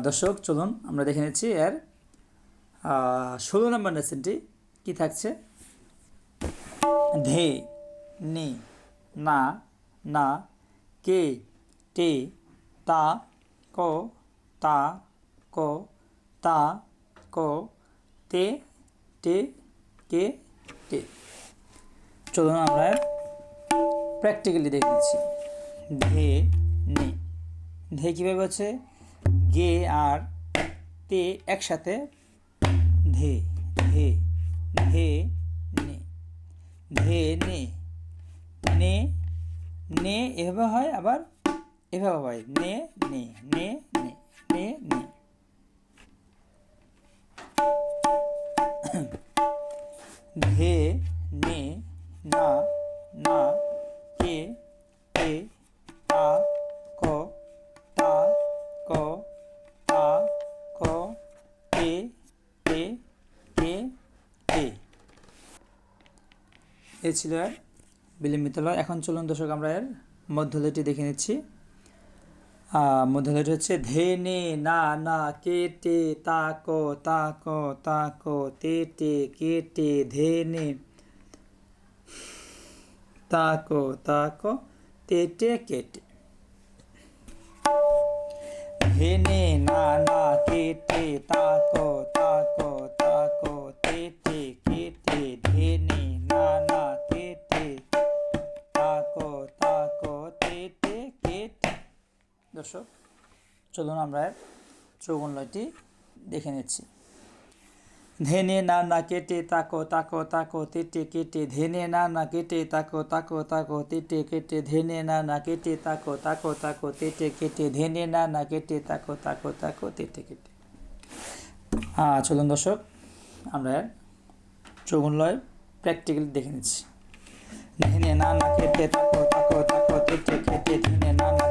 দর্শক চলুন আমরা দেখে নিচ্ছি এর 16 নম্বর লেসনটি কি থাকছে। ধে, নি, না, না, কে, টে, তা, কো, তা, কো, তা, কো, তে, টে, কে, টে। চলুন আমরা প্র্যাকটিক্যালি দেখে নিচ্ছি। ধে, নে, ধে কীভাবে হচ্ছে গে আর তে একসাথে ধে, ধে, ধে, নে, ধে, নে, নে, নে এভাবে হয়, আবার এভাবে হয়, নে, নে, নে, নে, নে, নে। ধে, নে, না, না, কে, তে, তা, ক, তা, ক, তা, ক, তে, তে, কে, তে। এ ছিল এর বিলম্বিত লয়। এখন চলুন দর্শক আমরা এর মধ্যলয়টি দেখে নিচ্ছি। মধ্যলয়টি হচ্ছে ধে, নে, না, না, কে, টে, তা, ক, তা, ক, তা, ক, তে, টে, কে, টে, ধে, নে, তা, ক, তা, ক, তে, টে, কে, টে। ধে, নে, না, না, কে, টে, তা, ক, তা, ক, তা, ক, তে, টে, কে, টে, ধে, নে, না, না, কে, টে, তা, ক, তা, ক, তে, টে, কে, টে। দর্শক চলুন আমরা চৌগুণলয়টি দেখে নিচ্ছি। ধে, নে, না, না, কে, টে, তা, ক, তা, ক, তা, ক, তে, টে, কে, টে, ধে, নে, না, না, কে, টে, তা, ক, তা, ক, তা, ক, তে, টে, কে, টে, ধে, নে, না, না, কে, টে, তা, ক, তা, ক, তা, ক, তে, টে, কে, টে, ধে, নে, না, না, কে, টে, তা, ক, তা, ক, তা, ক, তে, টে, কে, টে। চলুন দর্শক আমরা চৌগুণলয় প্র্যাকটিক্যালি দেখে নিচ্ছি। ধে, নে, না, না, কে, টে, তা, ক, তা, ক, তা, ক, তে, টে, কে, টে, ধে, নে, না, না,